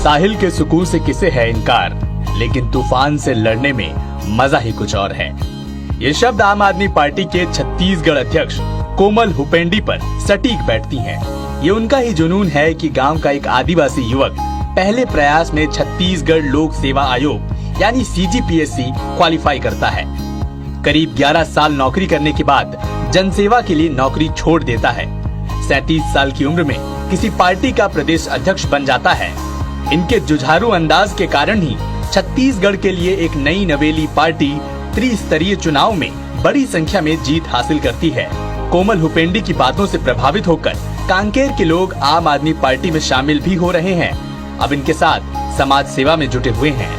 साहिल के सुकून से किसे है इनकार, लेकिन तूफान से लड़ने में मजा ही कुछ और है। ये शब्द आम आदमी पार्टी के छत्तीसगढ़ अध्यक्ष कोमल हुपेंडी पर सटीक बैठती हैं। ये उनका ही जुनून है कि गांव का एक आदिवासी युवक पहले प्रयास में छत्तीसगढ़ लोक सेवा आयोग यानी CGPSC क्वालिफाई करता है। करीब 11 साल नौकरी करने के बाद जनसेवा के लिए नौकरी छोड़ देता है। 37 साल की उम्र में किसी पार्टी का प्रदेश अध्यक्ष बन जाता है। इनके जुझारू अंदाज के कारण ही छत्तीसगढ़ के लिए एक नई नवेली पार्टी त्रिस्तरीय चुनाव में बड़ी संख्या में जीत हासिल करती है। कोमल हुपेंडी की बातों से प्रभावित होकर कांकेर के लोग आम आदमी पार्टी में शामिल भी हो रहे हैं। अब इनके साथ समाज सेवा में जुटे हुए हैं।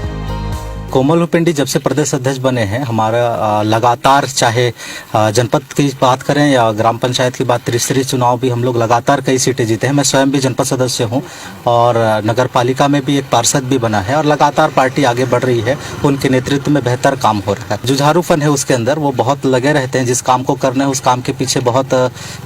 कोमल हुपेंडी जब से प्रदेश अध्यक्ष बने हैं, हमारा लगातार चाहे जनपद की बात करें या ग्राम पंचायत की बात, त्रिस्तरीय चुनाव भी हम लोग लगातार कई सीटें जीते हैं। मैं स्वयं भी जनपद सदस्य हूं और नगर पालिका में भी एक पार्षद भी बना है और लगातार पार्टी आगे बढ़ रही है। उनके नेतृत्व में बेहतर काम हो रहा है। जुझारूपन है उसके अंदर, वो बहुत लगे रहते हैं। जिस काम को करना है उस काम के पीछे बहुत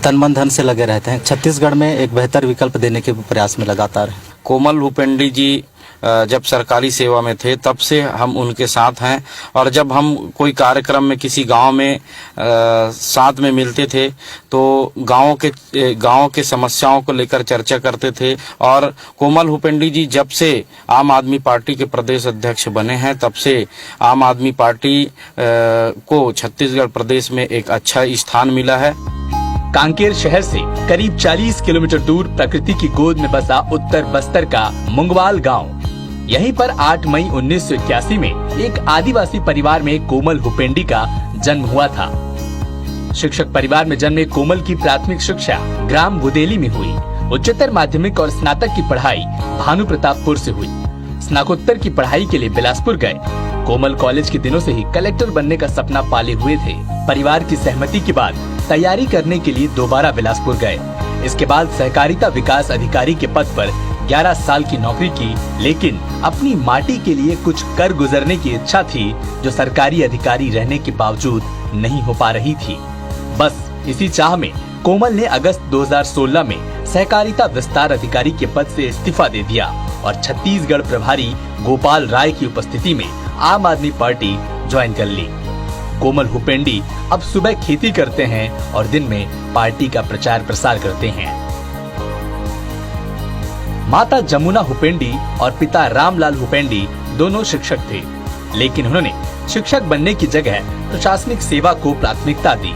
तन मन धन से लगे रहते हैं। छत्तीसगढ़ में एक बेहतर विकल्प देने के प्रयास में लगातार है। कोमल हुपेंडी जी जब सरकारी सेवा में थे तब से हम उनके साथ हैं और जब हम कोई कार्यक्रम में किसी गांव में साथ में मिलते थे तो गांव के समस्याओं को लेकर चर्चा करते थे। और कोमल हुपेंडी जी जब से आम आदमी पार्टी के प्रदेश अध्यक्ष बने हैं तब से आम आदमी पार्टी को छत्तीसगढ़ प्रदेश में एक अच्छा स्थान मिला है। कांकेर शहर से करीब 40 किलोमीटर दूर प्रकृति की गोद में बसा उत्तर बस्तर का मुंगवाल गांव। यहीं पर 8 मई 1981 में एक आदिवासी परिवार में कोमल हुपेंडी का जन्म हुआ था। शिक्षक परिवार में जन्मे कोमल की प्राथमिक शिक्षा ग्राम बुदेली में हुई। उच्चतर माध्यमिक और स्नातक की पढ़ाई भानु प्रतापपुर से हुई। स्नातकोत्तर की पढ़ाई के लिए बिलासपुर गए। कोमल कॉलेज के दिनों से ही कलेक्टर बनने का सपना पाले हुए थे। परिवार की सहमति के बाद तैयारी करने के लिए दोबारा बिलासपुर गए। इसके बाद सहकारिता विकास अधिकारी के पद पर 11 साल की नौकरी की, लेकिन अपनी माटी के लिए कुछ कर गुजरने की इच्छा थी जो सरकारी अधिकारी रहने के बावजूद नहीं हो पा रही थी। बस इसी चाह में कोमल ने अगस्त 2016 में सहकारिता विस्तार अधिकारी के पद से इस्तीफा दे दिया और छत्तीसगढ़ प्रभारी गोपाल राय की उपस्थिति में आम आदमी पार्टी ज्वाइन कर ली। कोमल हुपेंडी अब सुबह खेती करते हैं और दिन में पार्टी का प्रचार प्रसार करते हैं। माता जमुना हुपेंडी और पिता रामलाल हुपेंडी दोनों शिक्षक थे, लेकिन उन्होंने शिक्षक बनने की जगह प्रशासनिक सेवा को प्राथमिकता दी।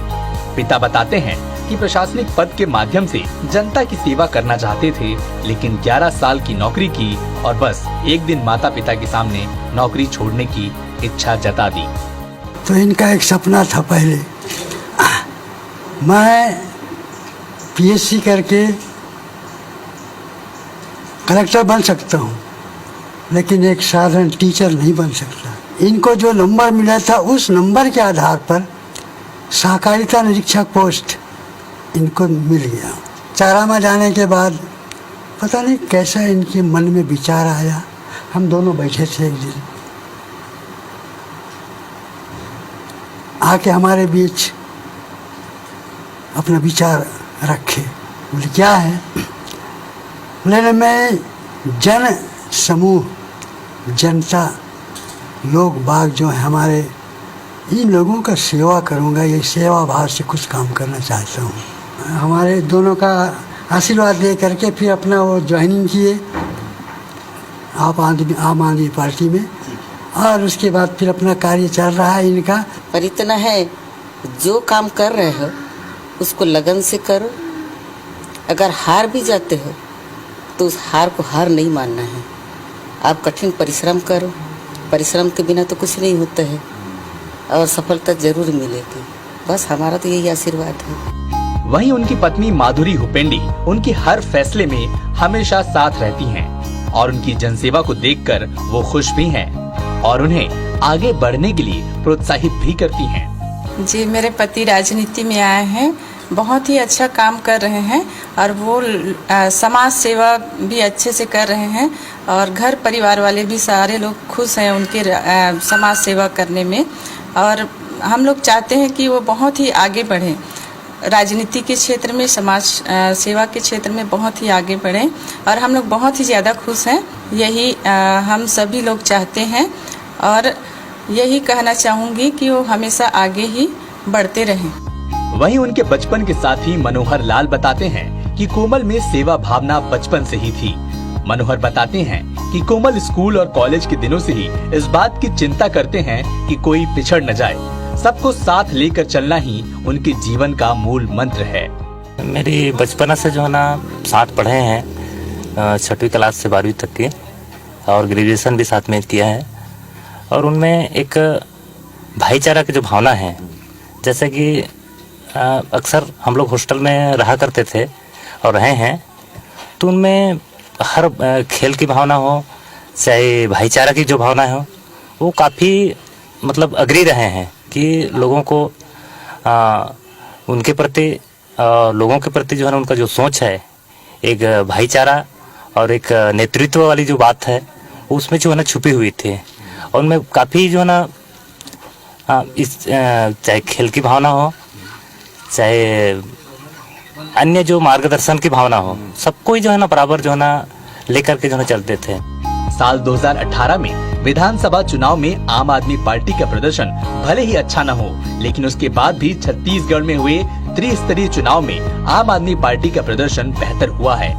पिता बताते हैं कि प्रशासनिक पद के माध्यम से जनता की सेवा करना चाहते थे, लेकिन 11 साल की नौकरी की और बस एक दिन माता पिता के सामने नौकरी छोड़ने की इच्छा जता दी। तो इनका एक सपना था पहले, मैं PSC करके कलेक्टर बन सकता हूँ, लेकिन एक साधारण टीचर नहीं बन सकता। इनको जो नंबर मिला था उस नंबर के आधार पर सहकारिता निरीक्षक पोस्ट इनको मिल गया। चारा में जाने के बाद पता नहीं कैसा इनके मन में विचार आया। हम दोनों बैठे थे एक दिन, आके हमारे बीच अपना विचार रखे। बोले क्या है? बोले मैं जन समूह, जनता, लोग बाग जो है हमारे, इन लोगों का सेवा करूँगा। ये सेवा भाव से कुछ काम करना चाहता हूँ। हमारे दोनों का आशीर्वाद दे करके फिर अपना वो ज्वाइनिंग किए आम आदमी पार्टी में, और उसके बाद फिर अपना कार्य चल रहा है इनका। पर इतना है, जो काम कर रहे हो उसको लगन से करो। अगर हार भी जाते हो तो उस हार को हार नहीं मानना है। आप कठिन परिश्रम करो, परिश्रम के बिना तो कुछ नहीं होता है और सफलता जरूर मिलेगी। बस हमारा तो यही आशीर्वाद है। वहीं उनकी पत्नी माधुरी हुपेंडी उनके हर फैसले में हमेशा साथ रहती हैं और उनकी जनसेवा को देखकर वो खुश भी हैं और उन्हें आगे बढ़ने के लिए प्रोत्साहित भी करती हैं। जी, मेरे पति राजनीति में आए हैं, बहुत ही अच्छा काम कर रहे हैं और वो समाज सेवा भी अच्छे से कर रहे हैं और घर परिवार वाले भी सारे लोग खुश हैं उनके समाज सेवा करने में। और हम लोग चाहते हैं कि वो बहुत ही आगे बढ़ें। राजनीति के क्षेत्र में, समाज सेवा के क्षेत्र में बहुत ही आगे बढ़ें और हम लोग बहुत ही ज़्यादा खुश हैं। यही हम सभी लोग चाहते हैं और यही कहना चाहूँगी कि वो हमेशा आगे ही बढ़ते रहें। वहीं उनके बचपन के साथी मनोहर लाल बताते हैं कि कोमल में सेवा भावना बचपन से ही थी। मनोहर बताते हैं कि कोमल स्कूल और कॉलेज के दिनों से ही इस बात की चिंता करते हैं कि कोई पिछड़ न जाए। सबको साथ लेकर चलना ही उनके जीवन का मूल मंत्र है। मेरी बचपना से जो है ना साथ पढ़े हैं, 6वीं क्लास से 12वीं तक की, और ग्रेजुएशन भी साथ में किया है। और उनमें एक भाईचारा की जो भावना है, जैसे कि अक्सर हम लोग हॉस्टल में रहा करते थे और रहे हैं, तो उनमें हर खेल की भावना हो, चाहे भाईचारा की जो भावना हो, वो काफ़ी मतलब अग्री रहे हैं कि लोगों को उनके प्रति, लोगों के प्रति जो है ना उनका जो सोच है, एक भाईचारा और एक नेतृत्व वाली जो बात है, उसमें जो है ना छुपी हुई थी। और उनमें काफ़ी जो है ना इस चाहे खेल की भावना हो, चाहे अन्य जो मार्गदर्शन की भावना हो, सबको ही जो है ना बराबर जो है ना लेकर के जो है चलते थे। साल 2018 में विधानसभा चुनाव में आम आदमी पार्टी का प्रदर्शन भले ही अच्छा न हो, लेकिन उसके बाद भी छत्तीसगढ़ में हुए त्रिस्तरीय चुनाव में आम आदमी पार्टी का प्रदर्शन बेहतर हुआ है।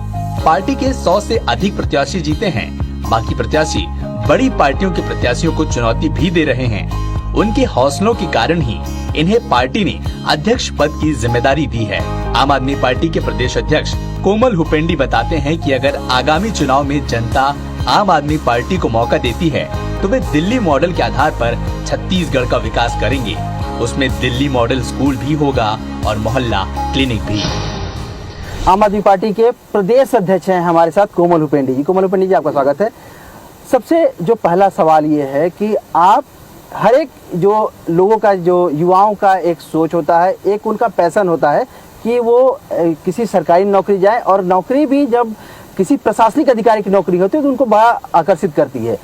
पार्टी के 100 से अधिक प्रत्याशी जीते हैं। बाकी प्रत्याशी बड़ी पार्टियों के प्रत्याशियों को चुनौती भी दे रहे हैं। उनके हौसलों के कारण ही इन्हें पार्टी ने अध्यक्ष पद की जिम्मेदारी दी है। आम आदमी पार्टी के प्रदेश अध्यक्ष कोमल हुपेंडी बताते हैं कि अगर आगामी चुनाव में जनता आम आदमी पार्टी को मौका देती है तो वे दिल्ली मॉडल के आधार पर छत्तीसगढ़ का विकास करेंगे। उसमें दिल्ली मॉडल स्कूल भी होगा और मोहल्ला क्लिनिक भी। आम आदमी पार्टी के प्रदेश अध्यक्ष हैं हमारे साथ कोमल हुपेंडी जी। कोमल हुपेंडी जी, आपका स्वागत है। सबसे जो पहला सवाल ये है कि आप हर एक जो लोगों का, जो युवाओं का एक सोच होता है, एक उनका पैशन होता है कि वो किसी सरकारी नौकरी जाए, और नौकरी भी जब किसी प्रशासनिक अधिकारी की नौकरी होती है तो उनको बड़ा आकर्षित करती है।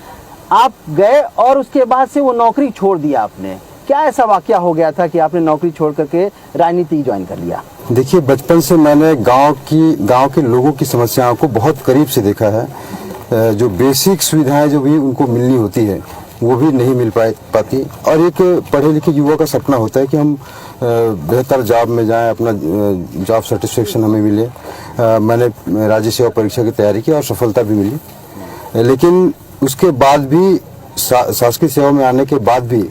आप गए और उसके बाद से वो नौकरी छोड़ दिया आपने। क्या ऐसा वाकया हो गया था कि आपने नौकरी छोड़ करके राजनीति ज्वाइन कर लिया? देखिए, बचपन से मैंने गांव के लोगों की समस्याओं को बहुत करीब से देखा है। जो बेसिक सुविधाएं जो भी उनको मिलनी होती है वो भी नहीं मिल पाती, और एक पढ़े लिखे युवा का सपना होता है कि हम बेहतर जॉब में जाएं, अपना जॉब सेटिस्फेक्शन हमें मिले। मैंने राज्य सेवा परीक्षा की तैयारी की और सफलता भी मिली, लेकिन उसके बाद भी शासकीय सेवा में आने के बाद भी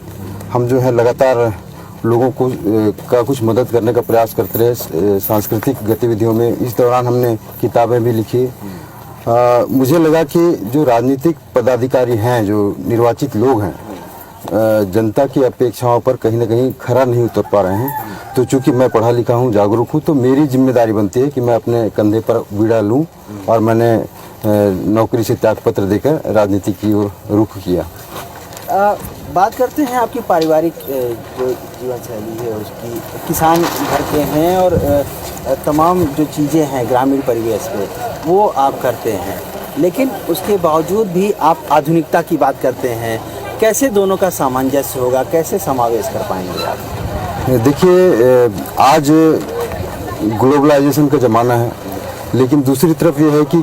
हम जो है लगातार लोगों को का कुछ मदद करने का प्रयास करते रहे सांस्कृतिक गतिविधियों में। इस दौरान हमने किताबें भी लिखी। मुझे लगा कि जो राजनीतिक पदाधिकारी हैं, जो निर्वाचित लोग हैं, जनता की अपेक्षाओं पर कहीं ना कहीं खरा नहीं उतर पा रहे हैं। तो चूंकि मैं पढ़ा लिखा हूँ, जागरूक हूँ, तो मेरी जिम्मेदारी बनती है कि मैं अपने कंधे पर बीड़ा लूँ, और मैंने नौकरी से त्यागपत्र देकर राजनीति की ओर रुख किया। बात करते हैं आपकी पारिवारिक जो जीवन शैली है उसकी। किसान घर के हैं और तमाम जो चीज़ें हैं ग्रामीण परिवेश में वो आप करते हैं, लेकिन उसके बावजूद भी आप आधुनिकता की बात करते हैं। कैसे दोनों का सामंजस्य होगा, कैसे समावेश कर पाएंगे आप? देखिए, आज ग्लोबलाइजेशन का ज़माना है, लेकिन दूसरी तरफ ये है कि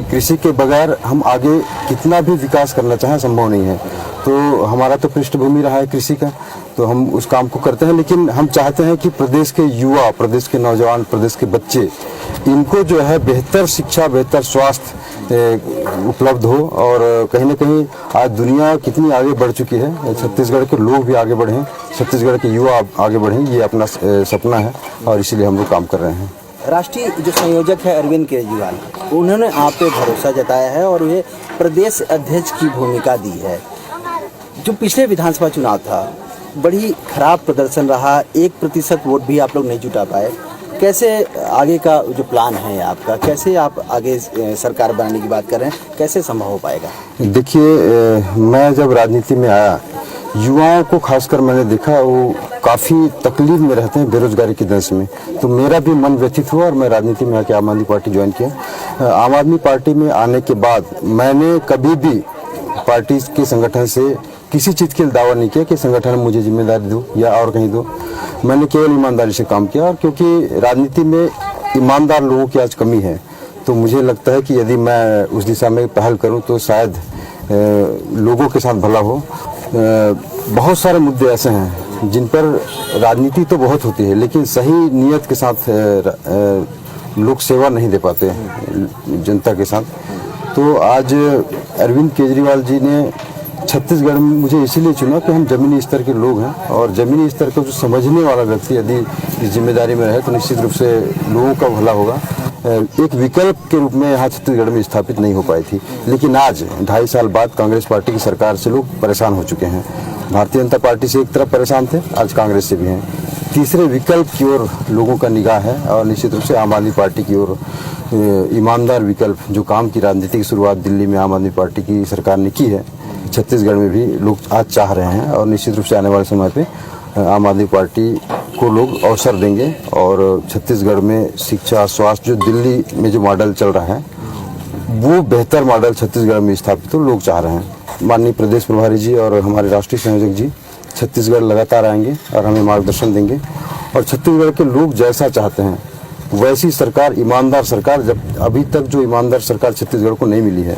कृषि के बगैर हम आगे कितना भी विकास करना चाहें संभव नहीं है। तो हमारा तो पृष्ठभूमि रहा है कृषि का, तो हम उस काम को करते हैं, लेकिन हम चाहते हैं कि प्रदेश के युवा, प्रदेश के नौजवान, प्रदेश के बच्चे, इनको जो है बेहतर शिक्षा, बेहतर स्वास्थ्य उपलब्ध हो। और कहीं ना कहीं आज दुनिया कितनी आगे बढ़ चुकी है, छत्तीसगढ़ के लोग भी आगे बढ़ें, छत्तीसगढ़ के युवा आगे बढ़ें, ये अपना सपना है और इसीलिए हम लोग काम कर रहे हैं। राष्ट्रीय जो संयोजक है अरविंद केजरीवाल, उन्होंने आप पे भरोसा जताया है और उन्हें प्रदेश अध्यक्ष की भूमिका दी है। जो पिछले विधानसभा चुनाव था, बड़ी खराब प्रदर्शन रहा, 1% वोट भी आप लोग नहीं जुटा पाए। कैसे आगे का जो प्लान है आपका, कैसे आप आगे सरकार बनाने की बात कर रहे हैं, कैसे संभव हो पाएगा? देखिए, मैं जब राजनीति में आया, युवाओं को खासकर मैंने देखा वो काफ़ी तकलीफ में रहते हैं बेरोजगारी की दंश में। तो मेरा भी मन व्यथित हुआ और मैं राजनीति में आके आम आदमी पार्टी ज्वाइन किया। आम आदमी पार्टी में आने के बाद मैंने कभी भी पार्टी के संगठन से किसी चीज़ के लिए दावा नहीं किया कि संगठन में मुझे जिम्मेदारी दो या और कहीं दो। मैंने केवल ईमानदारी से काम किया, और क्योंकि राजनीति में ईमानदार लोगों की आज कमी है, तो मुझे लगता है कि यदि मैं उस दिशा में पहल करूं तो शायद लोगों के साथ भला हो। बहुत सारे मुद्दे ऐसे हैं जिन पर राजनीति तो बहुत होती है, लेकिन सही नियत के साथ लोग सेवा नहीं दे पाते जनता के साथ। तो आज अरविंद केजरीवाल जी ने छत्तीसगढ़ में मुझे इसीलिए चुना कि हम जमीनी स्तर के लोग हैं, और जमीनी स्तर को जो समझने वाला व्यक्ति यदि इस जिम्मेदारी में रहे तो निश्चित रूप से लोगों का भला होगा। एक विकल्प के रूप में यहाँ छत्तीसगढ़ में स्थापित नहीं हो पाई थी, लेकिन आज 2.5 साल बाद कांग्रेस पार्टी की सरकार से लोग परेशान हो चुके हैं। भारतीय जनता पार्टी से एक तरफ परेशान थे, आज कांग्रेस से भी हैं। तीसरे विकल्प की ओर लोगों का निगाह है, और निश्चित रूप से आम आदमी पार्टी की ओर ईमानदार विकल्प जो काम की राजनीति की शुरुआत दिल्ली में आम आदमी पार्टी की सरकार ने की है, छत्तीसगढ़ में भी लोग आज चाह रहे हैं, और निश्चित रूप से आने वाले समय पे आम आदमी पार्टी को लोग अवसर देंगे। और छत्तीसगढ़ में शिक्षा, स्वास्थ्य, जो दिल्ली में जो मॉडल चल रहा है वो बेहतर मॉडल छत्तीसगढ़ में स्थापित तो लोग चाह रहे हैं। माननीय प्रदेश प्रभारी जी और हमारे राष्ट्रीय संयोजक जी छत्तीसगढ़ लगातार आएंगे और हमें मार्गदर्शन देंगे, और छत्तीसगढ़ के लोग जैसा चाहते हैं वैसी सरकार, ईमानदार सरकार, जब अभी तक जो ईमानदार सरकार छत्तीसगढ़ को नहीं मिली है।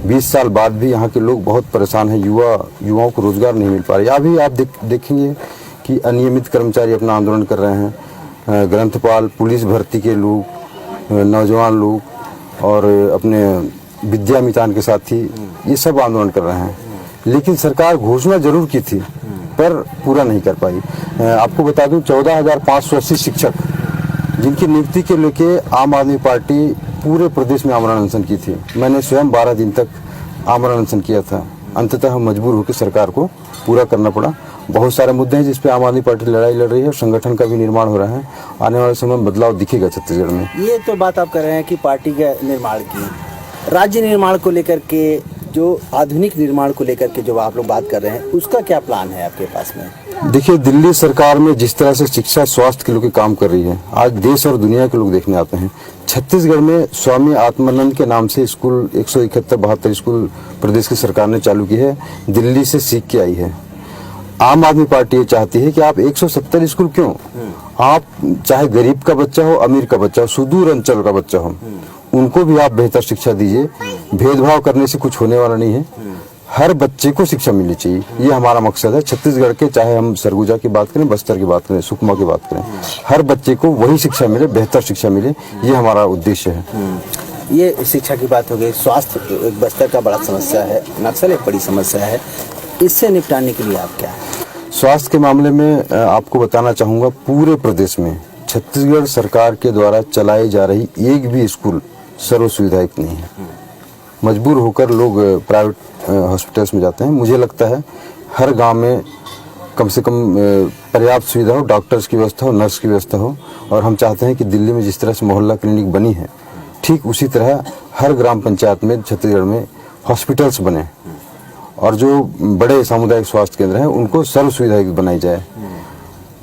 20 साल बाद भी यहाँ के लोग बहुत परेशान हैं, युवाओं को रोजगार नहीं मिल पा रहा है। अभी आप देखेंगे कि अनियमित कर्मचारी अपना आंदोलन कर रहे हैं, ग्रंथपाल, पुलिस भर्ती के लोग, नौजवान लोग और अपने विद्या मितान के साथी, ये सब आंदोलन कर रहे हैं। लेकिन सरकार घोषणा जरूर की थी पर पूरा नहीं कर पाई। आपको बता दूं 14,580 शिक्षक जिनकी नियुक्ति के लेके आम आदमी पार्टी पूरे प्रदेश में आमरण अनशन की थी। मैंने स्वयं 12 दिन तक आमरण अनशन किया था। अंततः हम मजबूर होकर सरकार को पूरा करना पड़ा। बहुत सारे मुद्दे हैं जिस पे आम आदमी पार्टी लड़ाई लड़ रही है, और संगठन का भी निर्माण हो रहा है। आने वाले समय में बदलाव दिखेगा छत्तीसगढ़ में। ये तो बात आप कर रहे हैं कि पार्टी के निर्माण की, राज्य निर्माण को लेकर के, जो आधुनिक निर्माण को लेकर के जो आप लोग बात कर रहे हैं, उसका क्या प्लान है आपके पास में? देखिए, दिल्ली सरकार में जिस तरह से शिक्षा, स्वास्थ्य के लोग काम कर रही है, आज देश और दुनिया के लोग देखने आते हैं। छत्तीसगढ़ में स्वामी आत्मानंद के नाम से स्कूल 171-72 स्कूल प्रदेश की सरकार ने चालू की है, दिल्ली से सीख के आई है। आम आदमी पार्टी ये चाहती है कि आप 170 स्कूल क्यों, आप चाहे गरीब का बच्चा हो, अमीर का बच्चा हो, सुदूर अंचल का बच्चा हो, उनको भी आप बेहतर शिक्षा दीजिए। भेदभाव करने से कुछ होने वाला नहीं है, हर बच्चे को शिक्षा मिलनी चाहिए, ये हमारा मकसद है। छत्तीसगढ़ के, चाहे हम सरगुजा की बात करें, बस्तर की बात करें, सुकमा की बात करें, हर बच्चे को वही शिक्षा मिले, बेहतर शिक्षा मिले, ये हमारा उद्देश्य है। ये शिक्षा की बात हो गई। स्वास्थ्य बस्तर का बड़ा समस्या है, नक्सल एक बड़ी समस्या है, इससे निपटाने के लिए आप क्या? स्वास्थ्य के मामले में आपको बताना चाहूँगा, पूरे प्रदेश में छत्तीसगढ़ सरकार के द्वारा चलाई जा रही एक भी स्कूल सर्व सुविधायुक्त नहीं है। मजबूर होकर लोग प्राइवेट हॉस्पिटल्स में जाते हैं। मुझे लगता है हर गांव में कम से कम पर्याप्त सुविधा हो, डॉक्टर्स की व्यवस्था हो, नर्स की व्यवस्था हो, और हम चाहते हैं कि दिल्ली में जिस तरह से मोहल्ला क्लिनिक बनी है, ठीक उसी तरह हर ग्राम पंचायत में छत्तीसगढ़ में हॉस्पिटल्स बने, और जो बड़े सामुदायिक स्वास्थ्य केंद्र हैं उनको सर्व सुविधायुक्त बनाई जाए।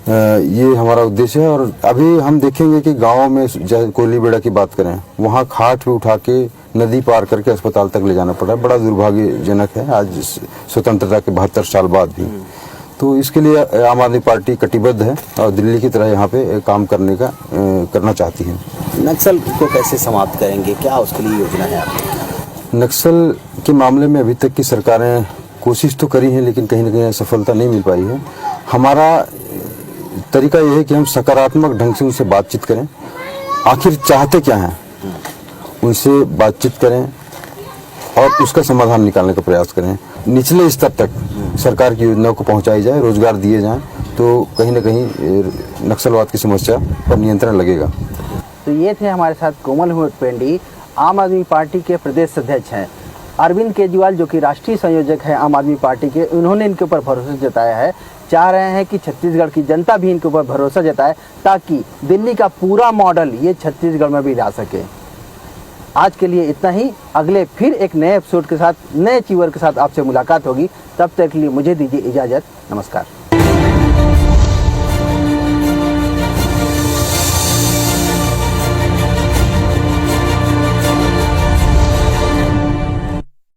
ये हमारा उद्देश्य है। और अभी हम देखेंगे कि गाँव में, जैसे कोयलीबेड़ा की बात करें, वहाँ खाट पे उठा के नदी पार करके अस्पताल तक ले जाना पड़ा है। बड़ा दुर्भाग्यजनक है आज स्वतंत्रता के 72 साल बाद भी। तो इसके लिए आम आदमी पार्टी कटिबद्ध है और दिल्ली की तरह यहाँ पे काम करना चाहती है। नक्सल को कैसे समाप्त करेंगे, क्या उसके लिए योजना है आपकी? नक्सल के मामले में अभी तक की सरकारें कोशिश तो करी है, लेकिन कहीं न कहीं सफलता नहीं मिल पाई है। हमारा तरीका यह है कि हम सकारात्मक ढंग से उनसे बातचीत करें, आखिर चाहते क्या हैं, उनसे बातचीत करें और उसका समाधान निकालने का प्रयास करें। निचले स्तर तक सरकार की योजनाओं को पहुंचाई जाए, रोजगार दिए जाएं, तो कहीं न कहीं नक्सलवाद की समस्या पर नियंत्रण लगेगा। तो ये थे हमारे साथ कोमल हुपेंडी, आम आदमी पार्टी के प्रदेश अध्यक्ष हैं। अरविंद केजरीवाल जो कि राष्ट्रीय संयोजक है आम आदमी पार्टी के, उन्होंने इनके ऊपर भरोसा जताया है, चाह रहे हैं कि छत्तीसगढ़ की जनता भी इनके ऊपर भरोसा जताए ताकि दिल्ली का पूरा मॉडल ये छत्तीसगढ़ में भी ला सके। आज के लिए इतना ही। अगले फिर एक नए एपिसोड के साथ, नए चीवर के साथ आपसे मुलाकात होगी। तब तक के लिए मुझे दीजिए इजाज़त। नमस्कार।